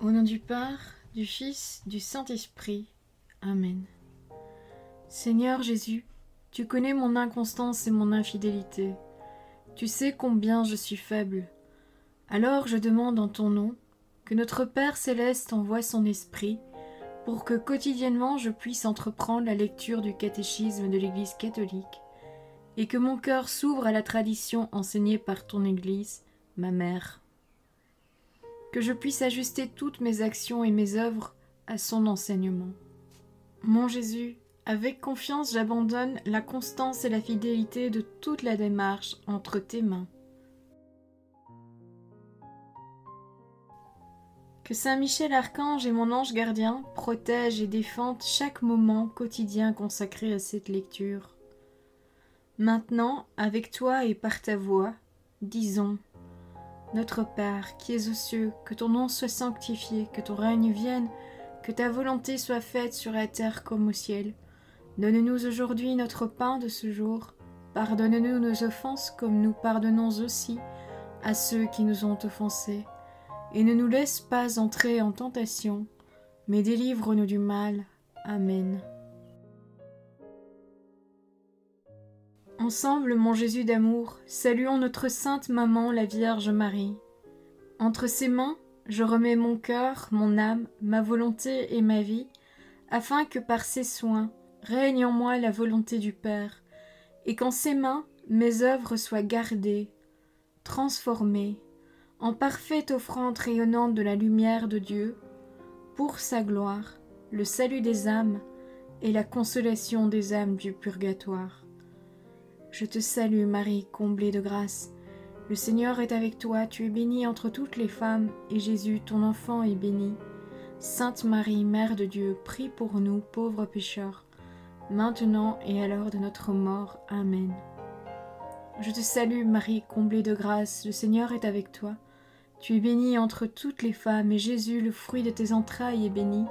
Au nom du Père, du Fils, du Saint-Esprit. Amen. Seigneur Jésus, tu connais mon inconstance et mon infidélité. Tu sais combien je suis faible. Alors je demande en ton nom que notre Père céleste envoie son Esprit pour que quotidiennement je puisse entreprendre la lecture du catéchisme de l'Église catholique et que mon cœur s'ouvre à la tradition enseignée par ton Église, ma mère. Que je puisse ajuster toutes mes actions et mes œuvres à son enseignement. Mon Jésus, avec confiance j'abandonne la constance et la fidélité de toute la démarche entre tes mains. Que Saint Michel Archange et mon ange gardien protègent et défendent chaque moment quotidien consacré à cette lecture. Maintenant, avec toi et par ta voix, disons: Notre Père, qui es aux cieux, que ton nom soit sanctifié, que ton règne vienne, que ta volonté soit faite sur la terre comme au ciel. Donne-nous aujourd'hui notre pain de ce jour. Pardonne-nous nos offenses comme nous pardonnons aussi à ceux qui nous ont offensés. Et ne nous laisse pas entrer en tentation, mais délivre-nous du mal. Amen. Ensemble, mon Jésus d'amour, saluons notre sainte maman, la Vierge Marie. Entre ses mains, je remets mon cœur, mon âme, ma volonté et ma vie, afin que par ses soins règne en moi la volonté du Père, et qu'en ses mains mes œuvres soient gardées, transformées, en parfaite offrande rayonnante de la lumière de Dieu, pour sa gloire, le salut des âmes et la consolation des âmes du purgatoire. Je te salue Marie, comblée de grâce. Le Seigneur est avec toi, tu es bénie entre toutes les femmes, et Jésus, ton enfant, est béni. Sainte Marie, Mère de Dieu, prie pour nous, pauvres pécheurs, maintenant et à l'heure de notre mort. Amen. Je te salue Marie, comblée de grâce, le Seigneur est avec toi. Tu es bénie entre toutes les femmes, et Jésus, le fruit de tes entrailles, est béni.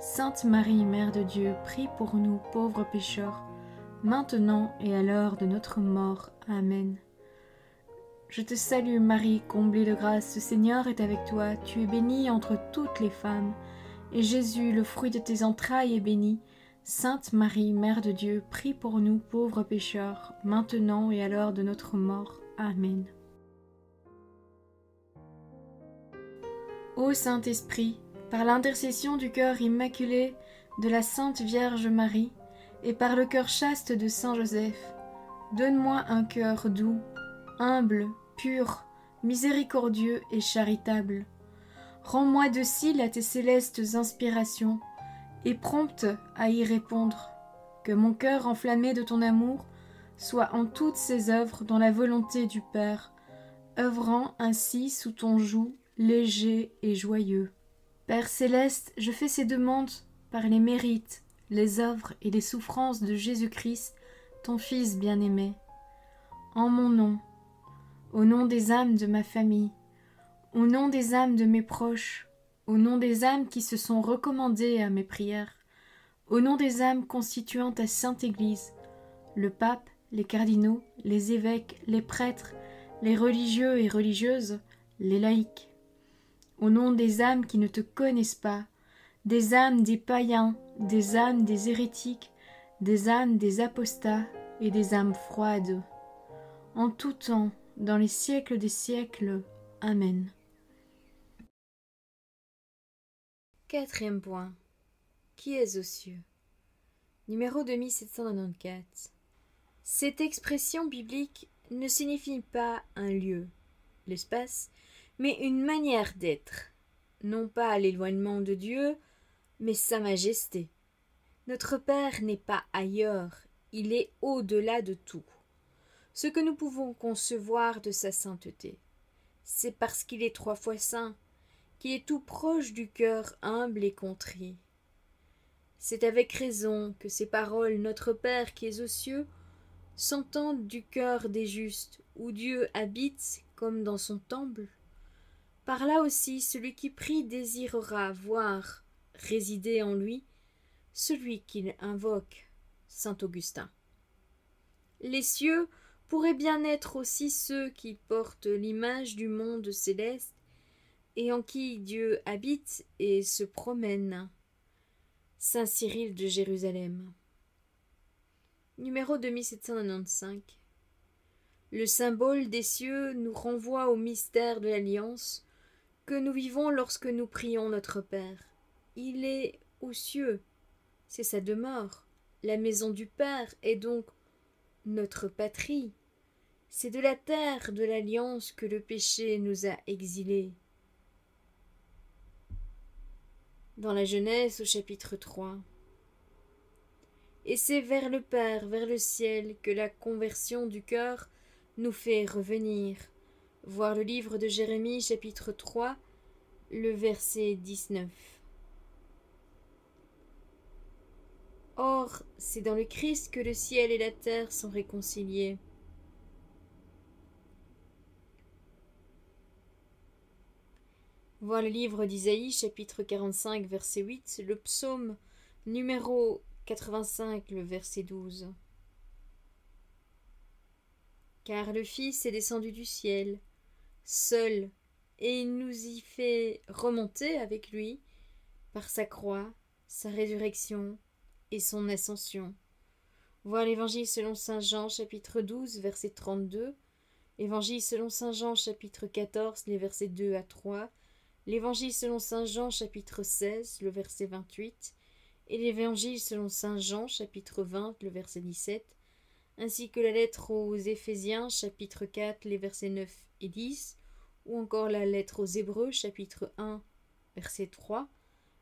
Sainte Marie, Mère de Dieu, prie pour nous, pauvres pécheurs, maintenant et à l'heure de notre mort. Amen. Je te salue Marie, comblée de grâce, le Seigneur est avec toi, tu es bénie entre toutes les femmes, et Jésus, le fruit de tes entrailles, est béni. Sainte Marie, Mère de Dieu, prie pour nous pauvres pécheurs, maintenant et à l'heure de notre mort. Amen. Ô Saint-Esprit, par l'intercession du cœur immaculé de la Sainte Vierge Marie, et par le cœur chaste de Saint Joseph, donne-moi un cœur doux, humble, pur, miséricordieux et charitable. Rends-moi docile à tes célestes inspirations, et prompte à y répondre. Que mon cœur enflammé de ton amour soit en toutes ses œuvres dans la volonté du Père, œuvrant ainsi sous ton joug léger et joyeux. Père céleste, je fais ces demandes par les mérites, les œuvres et les souffrances de Jésus-Christ, ton Fils bien-aimé. En mon nom, au nom des âmes de ma famille, au nom des âmes de mes proches, au nom des âmes qui se sont recommandées à mes prières, au nom des âmes constituant ta Sainte Église, le pape, les cardinaux, les évêques, les prêtres, les religieux et religieuses, les laïcs, au nom des âmes qui ne te connaissent pas, des âmes des païens, des âmes des hérétiques, des âmes des apostats et des âmes froides. En tout temps, dans les siècles des siècles. Amen. Quatrième point. Qui est aux cieux? Numéro 2794. Cette expression biblique ne signifie pas un lieu, l'espace, mais une manière d'être, non pas l'éloignement de Dieu, mais sa majesté. Notre Père n'est pas ailleurs, il est au-delà de tout. Ce que nous pouvons concevoir de sa sainteté, c'est parce qu'il est 3 fois saint, qu'il est tout proche du cœur humble et contrit. C'est avec raison que ces paroles, Notre Père qui es aux cieux, s'entendent du cœur des justes, où Dieu habite comme dans son temple. Par là aussi, celui qui prie désirera voir résider en lui celui qu'il invoque, saint Augustin. Les cieux pourraient bien être aussi ceux qui portent l'image du monde céleste, et en qui Dieu habite et se promène. Saint Cyril de Jérusalem. Numéro 2795. Le symbole des cieux nous renvoie au mystère de l'alliance que nous vivons lorsque nous prions notre Père. Il est aux cieux, c'est sa demeure. La maison du Père est donc notre patrie. C'est de la terre de l'alliance que le péché nous a exilés. Dans la Genèse au chapitre 3. Et c'est vers le Père, vers le ciel, que la conversion du cœur nous fait revenir. Voir le livre de Jérémie chapitre 3, le verset 19. Or, c'est dans le Christ que le ciel et la terre sont réconciliés. Voir le livre d'Isaïe, chapitre 45, verset 8, le psaume numéro 85, le verset 12. Car le Fils est descendu du ciel, seul, et il nous y fait remonter avec lui, par sa croix, sa résurrection et son ascension. Voir l'Évangile selon saint Jean, chapitre 12, verset 32, l'Évangile selon saint Jean, chapitre 14, les versets 2 à 3, l'Évangile selon saint Jean, chapitre 16, le verset 28, et l'Évangile selon saint Jean, chapitre 20, le verset 17, ainsi que la lettre aux Éphésiens, chapitre 4, les versets 9 et 10, ou encore la lettre aux Hébreux, chapitre 1, verset 3,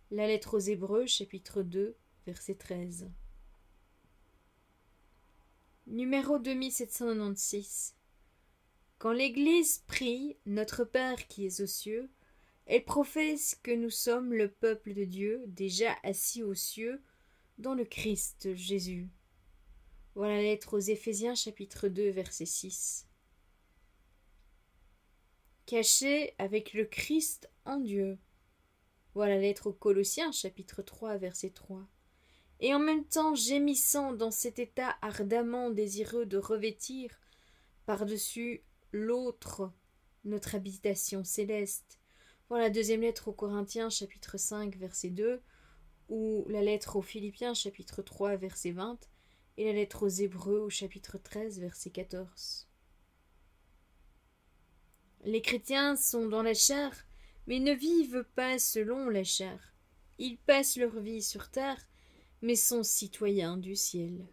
la lettre aux Hébreux, chapitre 2, verset 13. Numéro 2796. Quand l'Église prie Notre Père qui es aux cieux, elle professe que nous sommes le peuple de Dieu, déjà assis aux cieux, dans le Christ Jésus. Voilà la lettre aux Éphésiens, chapitre 2, verset 6. Caché avec le Christ en Dieu. Voilà la lettre aux Colossiens, chapitre 3, verset 3. Et en même temps gémissant dans cet état ardemment désireux de revêtir par-dessus l'autre notre habitation céleste. Voilà la deuxième lettre aux Corinthiens, chapitre 5, verset 2, ou la lettre aux Philippiens, chapitre 3, verset 20, et la lettre aux Hébreux, au chapitre 13, verset 14. Les chrétiens sont dans la chair, mais ne vivent pas selon la chair. Ils passent leur vie sur terre, mais sont citoyens du ciel.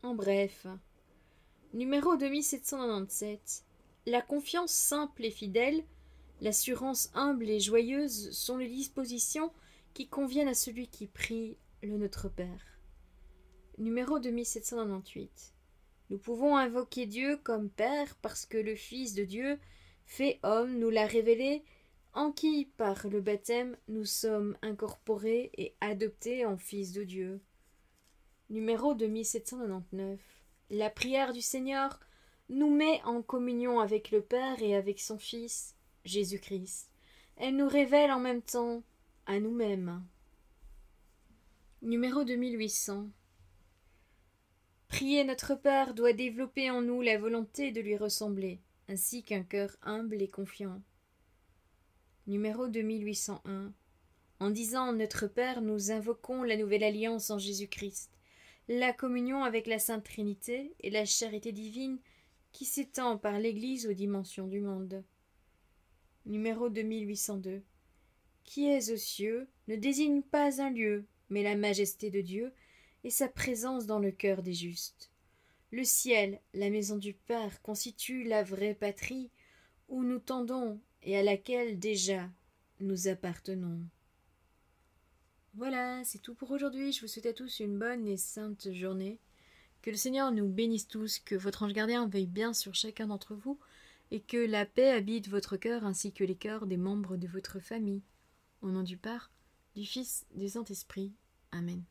En bref, numéro 2797, la confiance simple et fidèle, l'assurance humble et joyeuse sont les dispositions qui conviennent à celui qui prie le Notre Père. Numéro 2798. Nous pouvons invoquer Dieu comme Père parce que le Fils de Dieu, fait homme, nous l'a révélé, en qui, par le baptême, nous sommes incorporés et adoptés en Fils de Dieu. Numéro 2799. La prière du Seigneur nous met en communion avec le Père et avec son Fils, Jésus-Christ. Elle nous révèle en même temps à nous-mêmes. Numéro 2800. Prier notre Père doit développer en nous la volonté de lui ressembler, ainsi qu'un cœur humble et confiant. Numéro 2801. En disant Notre Père, nous invoquons la nouvelle alliance en Jésus-Christ, la communion avec la Sainte Trinité et la charité divine qui s'étend par l'Église aux dimensions du monde. Numéro 2802. Qui est aux cieux ne désigne pas un lieu, mais la majesté de Dieu et sa présence dans le cœur des justes. Le ciel, la maison du Père, constitue la vraie patrie où nous tendons et à laquelle déjà nous appartenons. Voilà, c'est tout pour aujourd'hui. Je vous souhaite à tous une bonne et sainte journée. Que le Seigneur nous bénisse tous, que votre ange gardien veille bien sur chacun d'entre vous, et que la paix habite votre cœur ainsi que les cœurs des membres de votre famille. Au nom du Père, du Fils, du Saint-Esprit. Amen.